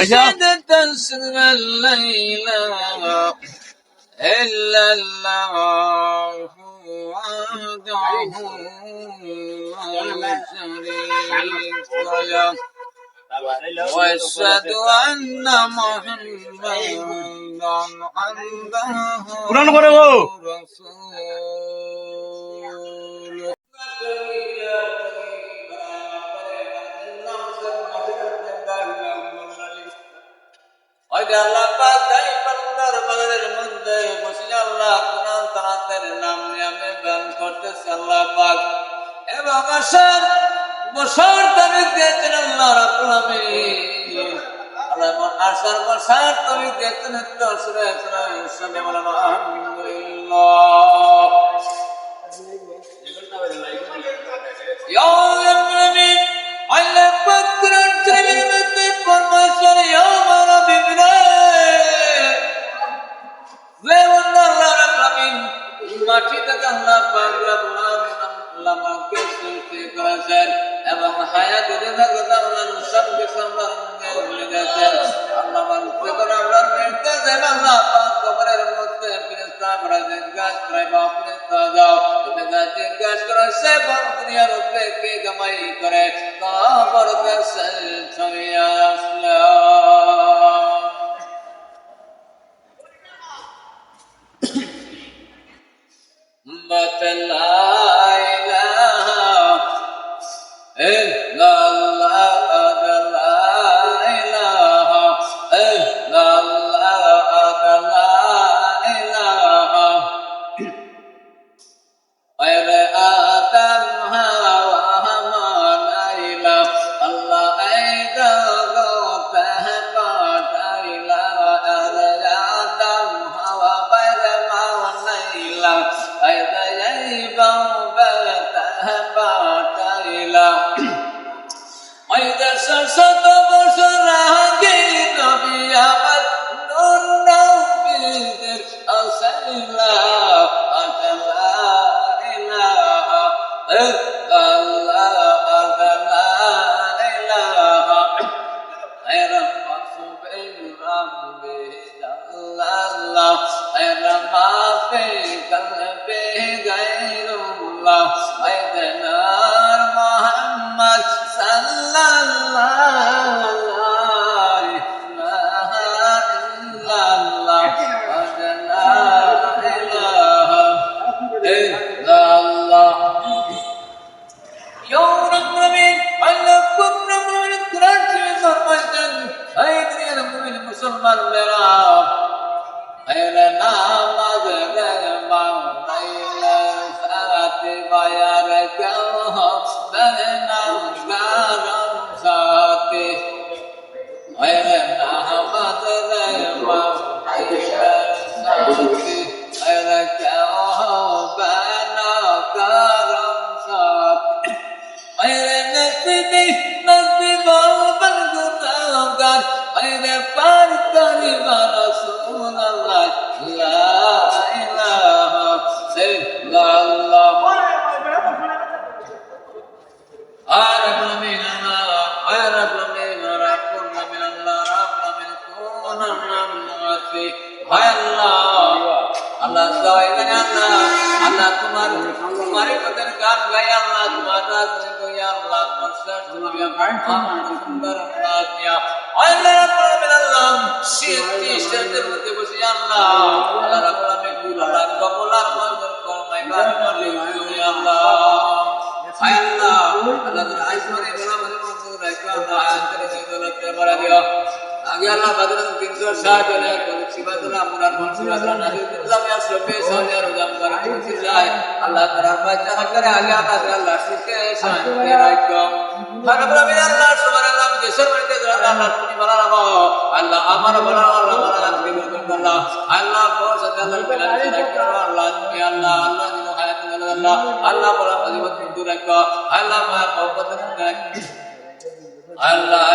شهادة أشهد أن لا إله إلا الله وحده لا شريك له وأشهد أن محمدا عبده ورسوله Allah pakai pandar bagar mende bosnya Allah kunan terakhir namanya megang kortes Allah pak ebang asar besar tapi ketan Allah Rabbul Alamin Allah asar besar tapi ketan itu sudah alhamdulillah ya Alamin Allah pakran cermin permasar ya Rabbi মাটি থেকে আল্লাহ পাক রব্বুল আলামিন আমাকে সৃষ্টি করেছেন এবং হায়াত দিতে থাকা আল্লাহ সবকে সম্মানকে ভুলে গেছেন আল্লাহ মানতে করে আমরা মৃত্যু দেব আল্লাহ পাক কবরের মধ্যে ফেরেশতা পাঠালেন গাছ করে বা ফেরেশতা যাও তুমি গাছে গাছ করে সে বন দুনিয়ার উপরে কে কামাই করে কবর দেশে ছড়িয়ে আসলো but la ilaha illallah la ilaha illallah la ilaha ayre adam hawa hamana ila allah aida gota pataila ayre adam hawa bayra mawana ila ayda ayda sasat bashar aage nabi amar nur nabidir asila atala ilaha illallah atala ilaha ayram subin rabbi jallallah ayram fi qalbi gairullah aydanar muhammad sallallahu alaihi illallah la ilaha illallah ya rabbi alakum rabbul quran firman ay dunia mu'min musliman mera ayna namaz ma ayla saati bayar kau benam garam saati ayna namaz ma ayla saati ayna kau benam garam saati ayna nasbi balban gunagan ayna par kari rasulullah la ilaha illallah Allah Allah तुम्हारे कदर गान गाए अल्लाह तुम्हारा को या अल्लाह मर्शद दुनिया सुंदर अल्लाह अल्लाह रब्बुल आलम सिद्धि शर्तेर मध्य बसे अल्लाह अल्लाह रब्बुल आलमीन गुलार कबूलार मंजूर फरमाए बारकात या अल्लाह हाय अल्लाह अल्लाह तेरे आइसमाने गला भरे मंजूर रखो अल्लाह तेरे दौलत पे बड़ा दियो आगे अल्लाह बदरन 360 वाले को सिबतुल्लाह मुराद मंसूर अल्लाह नाज़िर तुम या सबे सोने रोजा मुबारक से जाए अल्लाह तेरा बच्चा करे आगे आता है अल्लाह शिके शान पे रखो हर प्रभु अल्लाह सुभान अल्लाह जैसे मरते अल्लाह तुनी भला रखो अल्लाह हमारा भला अल्लाह हमारा आदमी को अल्लाह अल्लाह बहुत सदा अल्लाह मिला रखो अल्लाह या अल्लाह अल्लाह दी हयात अल्लाह अल्लाह भला मजीबत दूर रखो अल्लाह मोहब्बत रखो अल्लाह